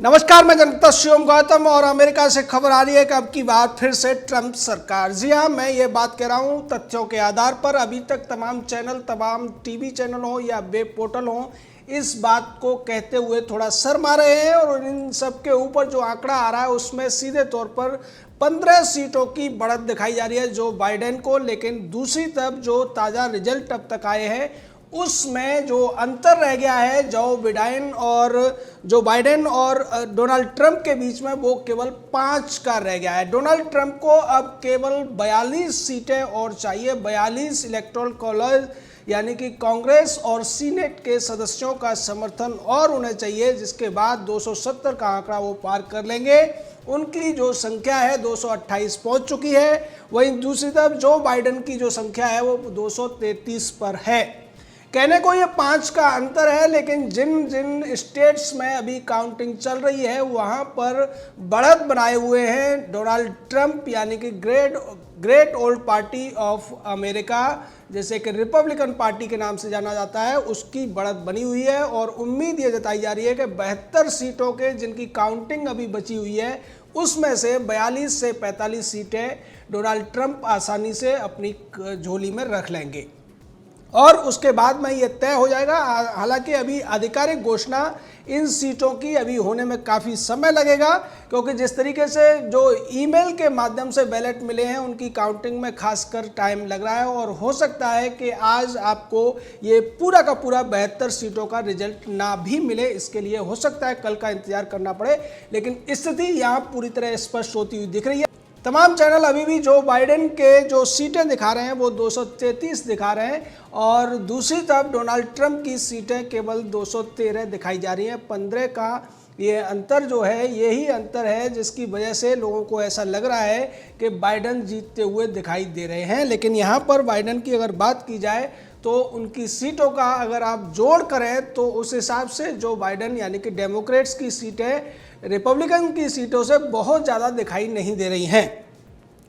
नमस्कार, मैं जनता शिवम गौतम और अमेरिका से खबर आ रही है कि अब की बार फिर से ट्रंप सरकार। जी हाँ, मैं ये बात कह रहा हूँ तथ्यों के आधार पर। अभी तक तमाम चैनल, तमाम टीवी चैनल हो या वेब पोर्टल हो, इस बात को कहते हुए थोड़ा शर्मा रहे हैं और इन सब के ऊपर जो आंकड़ा आ रहा है उसमें सीधे तौर पर 15 सीटों की बढ़त दिखाई जा रही है जो बाइडेन को। लेकिन दूसरी तरफ जो ताज़ा रिजल्ट अब तक आए हैं उसमें जो अंतर रह गया है जो बाइडेन और डोनाल्ड ट्रंप के बीच में, वो केवल 5 का रह गया है। डोनाल्ड ट्रंप को अब केवल 42 सीटें और चाहिए, 42 इलेक्टोरल कॉलेज यानी कि कांग्रेस और सीनेट के सदस्यों का समर्थन और उन्हें चाहिए, जिसके बाद 270 का आंकड़ा वो पार कर लेंगे। उनकी जो संख्या है 228 पहुंच चुकी है। वहीं दूसरी तरफ जो बाइडेन की जो संख्या है वो 233 पर है। कहने को ये 5 का अंतर है, लेकिन जिन जिन स्टेट्स में अभी काउंटिंग चल रही है वहाँ पर बढ़त बनाए हुए हैं डोनाल्ड ट्रंप, यानी कि great old party of America, जैसे कि रिपब्लिकन पार्टी के नाम से जाना जाता है, उसकी बढ़त बनी हुई है। और उम्मीद ये जताई जा रही है कि 72 सीटों के जिनकी काउंटिंग अभी बची हुई है उसमें से 42 से 45 सीटें डोनाल्ड ट्रंप आसानी से अपनी झोली में रख लेंगे और उसके बाद में ये तय हो जाएगा। हालांकि अभी आधिकारिक घोषणा इन सीटों की अभी होने में काफ़ी समय लगेगा, क्योंकि जिस तरीके से जो ईमेल के माध्यम से बैलेट मिले हैं उनकी काउंटिंग में खासकर टाइम लग रहा है और हो सकता है कि आज आपको ये पूरा का पूरा 72 सीटों का रिजल्ट ना भी मिले। इसके लिए हो सकता है कल का इंतजार करना पड़े, लेकिन स्थिति यहाँ पूरी तरह स्पष्ट होती हुई दिख रही है। तमाम चैनल अभी भी जो बाइडेन के जो सीटें दिखा रहे हैं वो 233 दिखा रहे हैं और दूसरी तरफ डोनाल्ड ट्रंप की सीटें केवल 213 दिखाई जा रही हैं। 15 का ये अंतर जो है, यही अंतर है जिसकी वजह से लोगों को ऐसा लग रहा है कि बाइडेन जीतते हुए दिखाई दे रहे हैं। लेकिन यहाँ पर बाइडेन की अगर बात की जाए तो उनकी सीटों का अगर आप जोड़ करें तो उस हिसाब से जो बाइडेन यानी कि डेमोक्रेट्स की सीटें रिपब्लिकन की सीटों से बहुत ज़्यादा दिखाई नहीं दे रही हैं।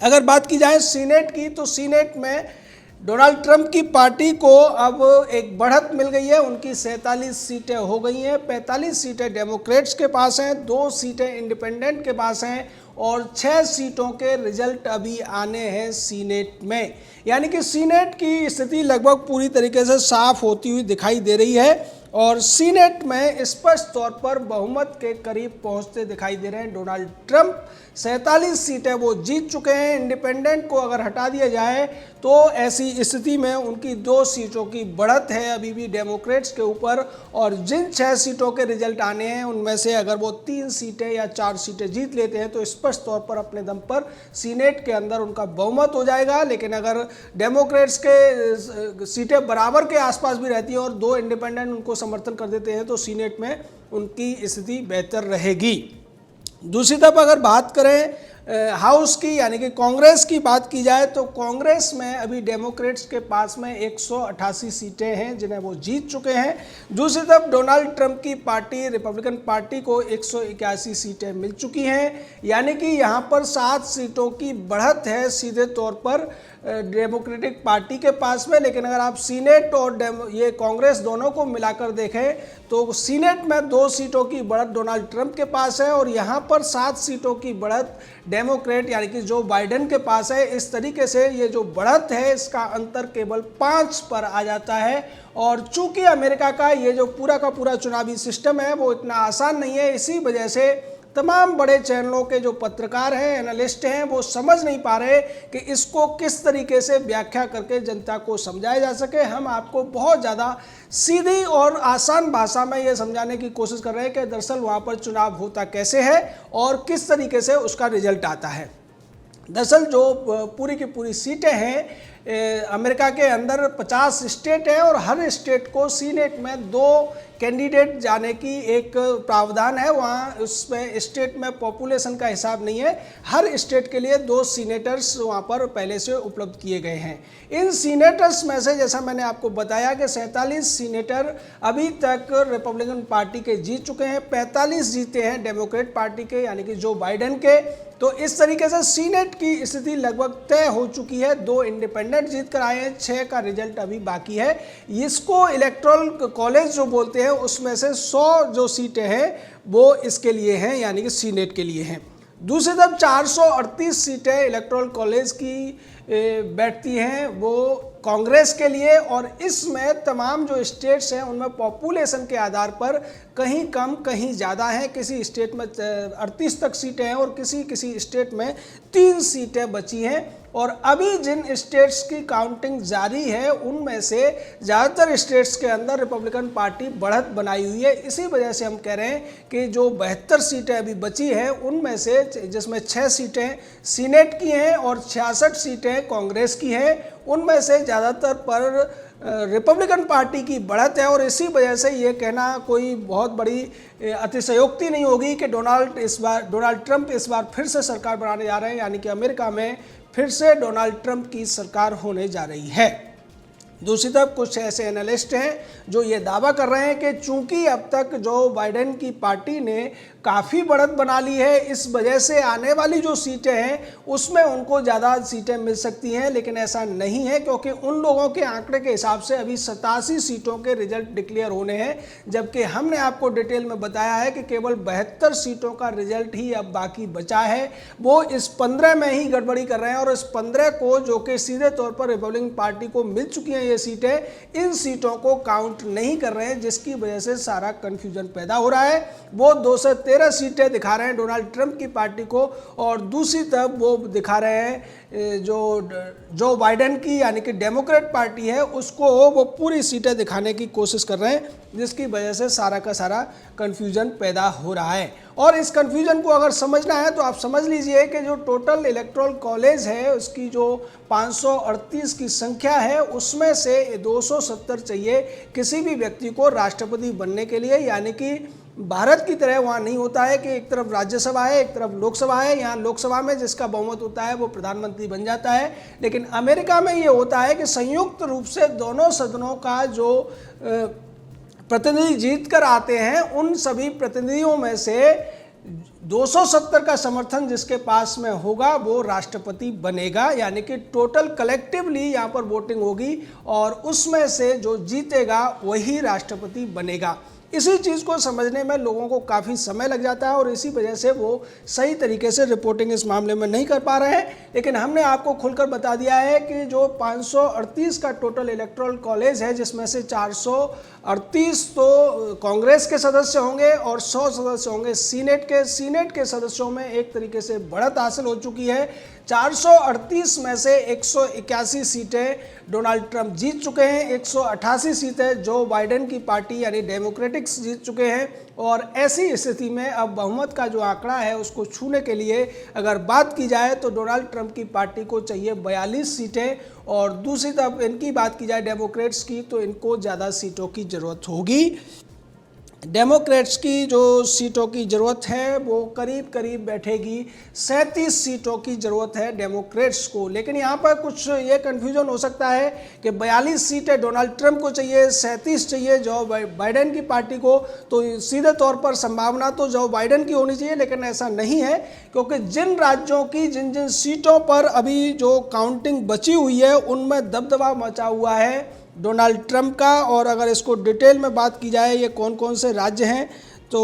अगर बात की जाए सीनेट की, तो सीनेट में डोनाल्ड ट्रंप की पार्टी को अब एक बढ़त मिल गई है। उनकी 47 सीटें हो गई हैं, 45 सीटें डेमोक्रेट्स के पास हैं, 2 सीटें इंडिपेंडेंट के पास हैं और 6 सीटों के रिजल्ट अभी आने हैं सीनेट में। यानी कि सीनेट की स्थिति लगभग पूरी तरीके से साफ होती हुई दिखाई दे रही है और सीनेट में स्पष्ट तौर पर बहुमत के करीब पहुंचते दिखाई दे रहे हैं डोनाल्ड ट्रंप। 47 सीटें वो जीत चुके हैं। इंडिपेंडेंट को अगर हटा दिया जाए तो ऐसी स्थिति में उनकी 2 सीटों की बढ़त है अभी भी डेमोक्रेट्स के ऊपर और जिन 6 सीटों के रिजल्ट आने हैं उनमें से अगर वो 3 सीटें या 4 सीटें जीत लेते हैं तो स्पष्ट तौर पर अपने दम पर सीनेट के अंदर उनका बहुमत हो जाएगा। लेकिन अगर डेमोक्रेट्स के सीटें बराबर के आसपास भी रहती हैं और 2 इंडिपेंडेंट उनको समर्थन कर देते हैं तो सीनेट में उनकी स्थिति बेहतर रहेगी। दूसरी तरफ अगर बात करें हाउस की यानी कि कांग्रेस की बात की जाए तो कांग्रेस में अभी डेमोक्रेट्स के पास में 188 सीटें हैं जिन्हें वो जीत चुके हैं। दूसरी तरफ डोनाल्ड ट्रंप की पार्टी रिपब्लिकन पार्टी को 181 सीटें मिल चुकी हैं, यानी कि यहाँ पर 7 सीटों की बढ़त है सीधे तौर पर डेमोक्रेटिक पार्टी के पास में। लेकिन अगर आप सीनेट और ये कांग्रेस दोनों को मिलाकर देखें तो सीनेट में 2 सीटों की बढ़त डोनाल्ड ट्रंप के पास है और यहाँ पर 7 सीटों की बढ़त डेमोक्रेट यानी कि जो बाइडेन के पास है। इस तरीके से ये जो बढ़त है इसका अंतर केवल 5 पर आ जाता है। और चूंकि अमेरिका का ये जो पूरा का पूरा चुनावी सिस्टम है वो इतना आसान नहीं है, इसी वजह से तमाम बड़े चैनलों के जो पत्रकार हैं, एनालिस्ट हैं, वो समझ नहीं पा रहे कि इसको किस तरीके से व्याख्या करके जनता को समझाया जा सके। हम आपको बहुत ज़्यादा सीधी और आसान भाषा में ये समझाने की कोशिश कर रहे हैं कि दरअसल वहाँ पर चुनाव होता कैसे है और किस तरीके से उसका रिजल्ट आता है। दरअसल जो पूरी की पूरी सीटें हैं अमेरिका के अंदर 50 स्टेट है और हर स्टेट को सीनेट में 2 कैंडिडेट जाने की एक प्रावधान है। वहाँ उसमें स्टेट में पॉपुलेशन का हिसाब नहीं है, हर स्टेट के लिए 2 सीनेटर्स वहाँ पर पहले से उपलब्ध किए गए हैं। इन सीनेटर्स में से जैसा मैंने आपको बताया कि 47 सीनेटर अभी तक रिपब्लिकन पार्टी के जीत चुके हैं, 45 जीते हैं डेमोक्रेट पार्टी के यानी कि जो बाइडेन के। तो इस तरीके से सीनेट की स्थिति लगभग तय हो चुकी है। 2 इंडिपेंडेंट जीत कर आए हैं, 6 का रिजल्ट अभी बाकी है। इसको इलेक्टोरल कॉलेज जो बोलते हैं, उसमें से 100 जो सीटें हैं वो इसके लिए हैं, यानी कि सीनेट के लिए हैं। दूसरी तरफ 438 सीटें इलेक्टोरल कॉलेज की बैठती हैं वो कांग्रेस के लिए, और इसमें तमाम जो स्टेट्स हैं उनमें पॉपुलेशन के आधार पर कहीं कम कहीं ज़्यादा हैं। किसी स्टेट में 38 तक सीटें हैं और किसी स्टेट में 3 सीटें बची हैं। और अभी जिन स्टेट्स की काउंटिंग जारी है उनमें से ज़्यादातर स्टेट्स के अंदर रिपब्लिकन पार्टी बढ़त बनाई हुई है। इसी वजह से हम कह रहे हैं कि जो 72 सीटें अभी बची हैं उनमें से, जिसमें 6 सीटें सीनेट की हैं और 66 सीटें कांग्रेस की हैं, उनमें से ज़्यादातर पर रिपब्लिकन पार्टी की बढ़त है। और इसी वजह से ये कहना कोई बहुत बड़ी अतिशयोक्ति नहीं होगी कि डोनाल्ड ट्रंप इस बार फिर से सरकार बनाने जा रहे हैं, यानी कि अमेरिका में फिर से डोनाल्ड ट्रंप की सरकार होने जा रही है। दूसरी तरफ कुछ ऐसे एनालिस्ट हैं जो ये दावा कर रहे हैं कि चूंकि अब तक जो बाइडेन की पार्टी ने काफ़ी बढ़त बना ली है, इस वजह से आने वाली जो सीटें हैं उसमें उनको ज़्यादा सीटें मिल सकती हैं। लेकिन ऐसा नहीं है, क्योंकि उन लोगों के आंकड़े के हिसाब से अभी 87 सीटों के रिजल्ट डिक्लेयर होने हैं, जबकि हमने आपको डिटेल में बताया है कि केवल 72 सीटों का रिजल्ट ही अब बाकी बचा है। वो इस 15 में ही गड़बड़ी कर रहे हैं, और इस 15 को, जो कि सीधे तौर पर रिपब्लिकन पार्टी को मिल चुकी हैं ये सीटें, इन सीटों को काउंट नहीं कर रहे हैं, जिसकी वजह से सारा कन्फ्यूजन पैदा हो रहा है। वो 213 सीटें दिखा रहे हैं डोनाल्ड ट्रंप की पार्टी को, और दूसरी तरफ वो दिखा रहे हैं जो बाइडेन की, यानी कि डेमोक्रेट पार्टी है, उसको वो पूरी सीटें दिखाने की कोशिश कर रहे हैं, जिसकी वजह से सारा का सारा कन्फ्यूजन पैदा हो रहा है। और इस कन्फ्यूजन को अगर समझना है तो आप समझ लीजिए कि जो टोटल इलेक्टोरल कॉलेज है उसकी जो 538 की संख्या है, उसमें से 270 चाहिए किसी भी व्यक्ति को राष्ट्रपति बनने के लिए। यानी कि भारत की तरह वहाँ नहीं होता है कि एक तरफ राज्यसभा है एक तरफ लोकसभा है। यहाँ लोकसभा में जिसका बहुमत होता है वो प्रधानमंत्री बन जाता है, लेकिन अमेरिका में ये होता है कि संयुक्त रूप से दोनों सदनों का जो प्रतिनिधि जीत कर आते हैं, उन सभी प्रतिनिधियों में से 270 का समर्थन जिसके पास में होगा वो राष्ट्रपति बनेगा। यानी कि टोटल कलेक्टिवली यहाँ पर वोटिंग होगी और उसमें से जो जीतेगा वही राष्ट्रपति बनेगा। इसी चीज़ को समझने में लोगों को काफ़ी समय लग जाता है और इसी वजह से वो सही तरीके से रिपोर्टिंग इस मामले में नहीं कर पा रहे हैं। लेकिन हमने आपको खुलकर बता दिया है कि जो 538 का टोटल इलेक्टोरल कॉलेज है, जिसमें से 438 तो कांग्रेस के सदस्य होंगे और 100 सदस्य होंगे सीनेट के। सीनेट के सदस्यों में एक तरीके से बढ़त हासिल हो चुकी है। 438 में से 181 सीटें डोनाल्ड ट्रंप जीत चुके हैं, 188 सीटें जो बाइडेन की पार्टी यानी डेमोक्रेटिक्स जीत चुके हैं। और ऐसी स्थिति में अब बहुमत का जो आंकड़ा है उसको छूने के लिए अगर बात की जाए तो डोनाल्ड ट्रंप की पार्टी को चाहिए 42 सीटें, और दूसरी तरफ इनकी बात की जाए डेमोक्रेट्स की तो इनको ज़्यादा सीटों की ज़रूरत होगी। डेमोक्रेट्स की जो सीटों की ज़रूरत है वो करीब करीब बैठेगी 37 सीटों की ज़रूरत है डेमोक्रेट्स को। लेकिन यहाँ पर कुछ ये कन्फ्यूजन हो सकता है कि 42 सीटें डोनाल्ड ट्रंप को चाहिए, 37 चाहिए जो बाइडेन की पार्टी को, तो सीधे तौर पर संभावना तो जो बाइडेन की होनी चाहिए, लेकिन ऐसा नहीं है, क्योंकि जिन राज्यों की जिन जिन सीटों पर अभी जो काउंटिंग बची हुई है उनमें दबदबा मचा हुआ है डोनाल्ड ट्रंप का। और अगर इसको डिटेल में बात की जाए ये कौन कौन से राज्य हैं तो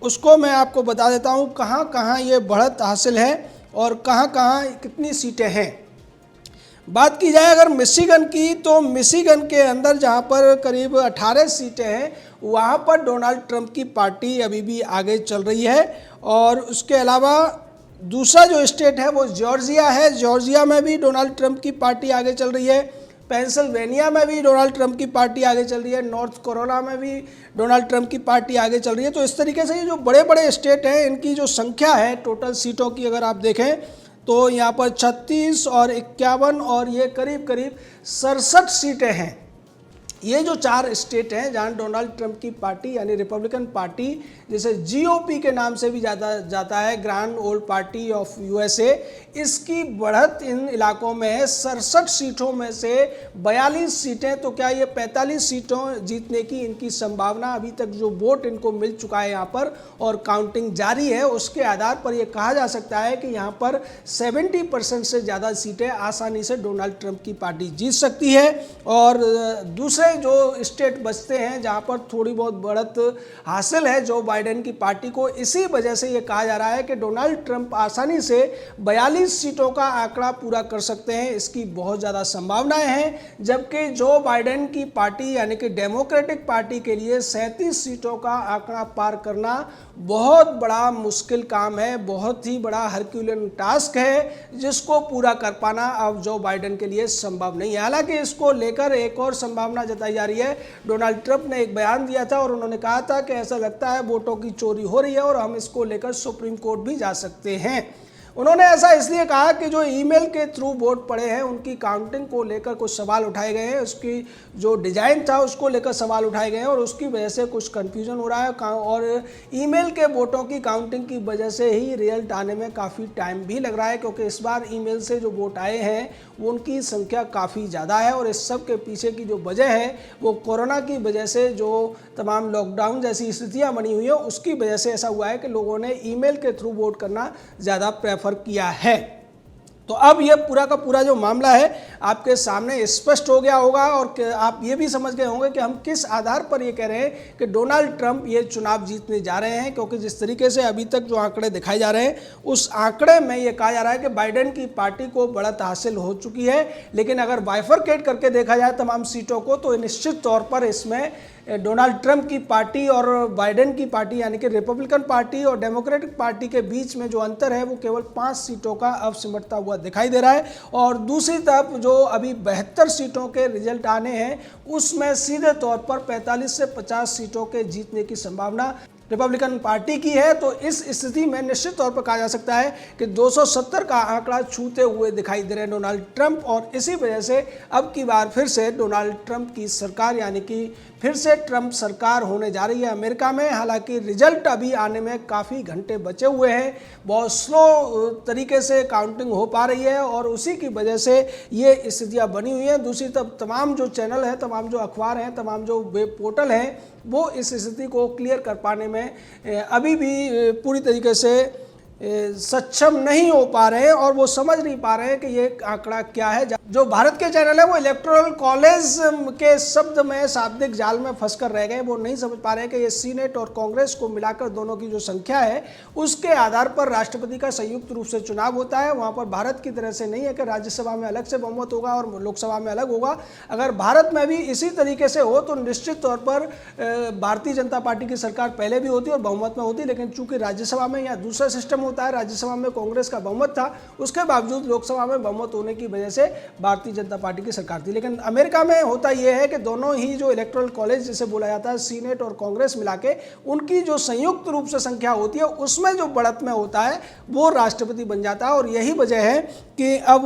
उसको मैं आपको बता देता हूँ कहाँ कहाँ ये बढ़त हासिल है और कहाँ कहाँ कितनी सीटें हैं। बात की जाए अगर मिशिगन की, तो मिशिगन के अंदर जहाँ पर करीब 18 सीटें हैं वहाँ पर डोनाल्ड ट्रंप की पार्टी अभी भी आगे चल रही है। और उसके अलावा दूसरा जो स्टेट है वो जॉर्जिया है, जॉर्जिया में भी डोनाल्ड ट्रंप की पार्टी आगे चल रही है। पेंसिल्वेनिया में भी डोनाल्ड ट्रंप की पार्टी आगे चल रही है। नॉर्थ कैरोलिना में भी डोनाल्ड ट्रंप की पार्टी आगे चल रही है। तो इस तरीके से ये जो बड़े बड़े स्टेट हैं इनकी जो संख्या है टोटल सीटों की अगर आप देखें तो यहाँ पर 36 और 51 और ये करीब करीब 67 सीटें हैं। ये जो 4 स्टेट हैं जहां डोनाल्ड ट्रंप की पार्टी यानी रिपब्लिकन पार्टी, जिसे जीओपी के नाम से भी जाता है, grand old party of USA, इसकी बढ़त इन इलाकों में है 67 सीटों में से 42 सीटें। तो क्या ये 45 सीटों जीतने की इनकी संभावना, अभी तक जो वोट इनको मिल चुका है यहाँ पर और काउंटिंग जारी है, उसके आधार पर यह कहा जा सकता है कि यहाँ पर 70% से ज़्यादा सीटें आसानी से डोनाल्ड ट्रंप की पार्टी जीत सकती है। और दूसरे जो स्टेट बचते हैं जहां पर थोड़ी बहुत बढ़त हासिल है जो बाइडेन की पार्टी को, इसी वजह से ये कहा जा रहा है कि डोनाल्ड ट्रंप आसानी से 42 सीटों का आंकड़ा पूरा कर सकते हैं, इसकी बहुत ज़्यादा संभावनाएं हैं। जबकि जो बाइडेन की पार्टी यानी कि डेमोक्रेटिक पार्टी के लिए 37 सीटों का आंकड़ा पार करना बहुत बड़ा मुश्किल काम है, बहुत ही बड़ा हरक्यूलियन टास्क है, जिसको पूरा कर पाना अब जो बाइडेन के लिए संभव नहीं है। हालांकि इसको लेकर एक और संभावना बताई जा रही है। डोनाल्ड ट्रंप ने एक बयान दिया था और उन्होंने कहा था कि ऐसा लगता है वोटों की चोरी हो रही है और हम इसको लेकर सुप्रीम कोर्ट भी जा सकते हैं। उन्होंने ऐसा इसलिए कहा कि जो ईमेल के थ्रू वोट पड़े हैं उनकी काउंटिंग को लेकर कुछ सवाल उठाए गए हैं, उसकी जो डिजाइन था उसको लेकर सवाल उठाए गए हैं और उसकी वजह से कुछ कंफ्यूजन हो रहा है। और ईमेल के वोटों की काउंटिंग की वजह से ही रिजल्ट आने में काफ़ी टाइम भी लग रहा है, क्योंकि इस बार ईमेल से जो वोट आए हैं वो उनकी संख्या काफ़ी ज़्यादा है। और इस सब के पीछे की जो वजह है वो कोरोना की वजह से जो तमाम लॉकडाउन जैसी स्थितियाँ बनी हुई हैं उसकी वजह से ऐसा हुआ है कि लोगों ने ईमेल के थ्रू वोट करना ज़्यादा प्रेफर किया है। तो अब यह पूरा का पूरा जो मामला है आपके सामने स्पष्ट हो गया होगा और आप ये भी समझ गए होंगे कि हम किस आधार पर ये कह रहे हैं कि डोनाल्ड ट्रंप ये चुनाव जीतने जा रहे हैं। क्योंकि जिस तरीके से अभी तक जो आंकड़े दिखाए जा रहे हैं उस आंकड़े में ये कहा जा रहा है कि बाइडेन की पार्टी को बढ़त हासिल हो चुकी है, लेकिन अगर बाइफरकेट करके देखा जाए तमाम सीटों को तो निश्चित तौर पर इसमें डोनाल्ड ट्रंप की पार्टी और बाइडेन की पार्टी यानी कि रिपब्लिकन पार्टी और डेमोक्रेटिक पार्टी के बीच में जो अंतर है वो केवल 5 सीटों का अब सिमटता हुआ दिखाई दे रहा है। और दूसरी तरफ जो अभी 72 सीटों के रिजल्ट आने हैं उसमें सीधे तौर पर 45 से 50 सीटों के जीतने की संभावना रिपब्लिकन पार्टी की है। तो इस स्थिति में निश्चित तौर पर कहा जा सकता है कि 270 का आंकड़ा छूते हुए दिखाई दे रहे हैं डोनाल्ड ट्रंप, और इसी वजह से अब की बार फिर से डोनाल्ड ट्रंप की सरकार यानी कि फिर से ट्रंप सरकार होने जा रही है अमेरिका में। हालांकि रिजल्ट अभी आने में काफ़ी घंटे बचे हुए हैं, बहुत स्लो तरीके से काउंटिंग हो पा रही है और उसी की वजह से ये स्थितियाँ बनी हुई हैं। दूसरी तरफ तमाम जो चैनल हैं, तमाम जो अखबार हैं, तमाम जो वेब पोर्टल हैं वो इस स्थिति को क्लियर कर पाने में अभी भी पूरी तरीके से सक्षम नहीं हो पा रहे हैं और वो समझ नहीं पा रहे हैं कि ये आंकड़ा क्या है। जो भारत के चैनल है वो इलेक्टोरल कॉलेज के शब्द में शाब्दिक जाल में फंसकर रह गए, वो नहीं समझ पा रहे हैं कि ये सीनेट और कांग्रेस को मिलाकर दोनों की जो संख्या है उसके आधार पर राष्ट्रपति का संयुक्त रूप से चुनाव होता है। वहाँ पर भारत की तरह से नहीं है कि राज्यसभा में अलग से बहुमत होगा और लोकसभा में अलग होगा। अगर भारत में भी इसी तरीके से हो तो निश्चित तौर पर भारतीय जनता पार्टी की सरकार पहले भी होती और बहुमत में होती, लेकिन चूंकि राज्यसभा में यहाँ दूसरा सिस्टम होता है, राज्यसभा में कांग्रेस का बहुमत था, उसके बावजूद लोकसभा में बहुमत होने की वजह से भारतीय जनता पार्टी की सरकार थी। लेकिन अमेरिका में होता यह है कि दोनों ही जो इलेक्टोरल कॉलेज जिसे बोला जाता है सीनेट और कांग्रेस मिला के उनकी जो संयुक्त रूप से संख्या होती है उसमें जो बढ़त में होता है वो राष्ट्रपति बन जाता है। और यही वजह है कि अब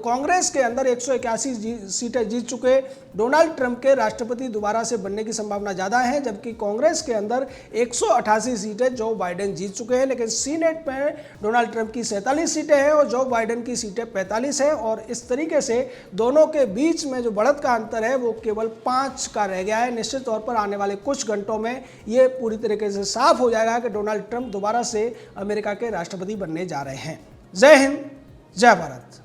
कांग्रेस के अंदर 181 सीटें जीत चुके डोनाल्ड ट्रंप के राष्ट्रपति दोबारा से बनने की संभावना ज़्यादा है, जबकि कांग्रेस के अंदर 188 सीटें जो बाइडेन जीत चुके हैं। लेकिन सीनेट में डोनाल्ड ट्रंप की 47 सीटें हैं और जो बाइडेन की सीटें 45 हैं और इस तरीके से दोनों के बीच में जो बढ़त का अंतर है वो केवल 5 का रह गया है। निश्चित तौर पर आने वाले कुछ घंटों में ये पूरी तरीके से साफ हो जाएगा कि डोनाल्ड ट्रंप दोबारा से अमेरिका के राष्ट्रपति बनने जा रहे हैं। जय हिंद, जय भारत।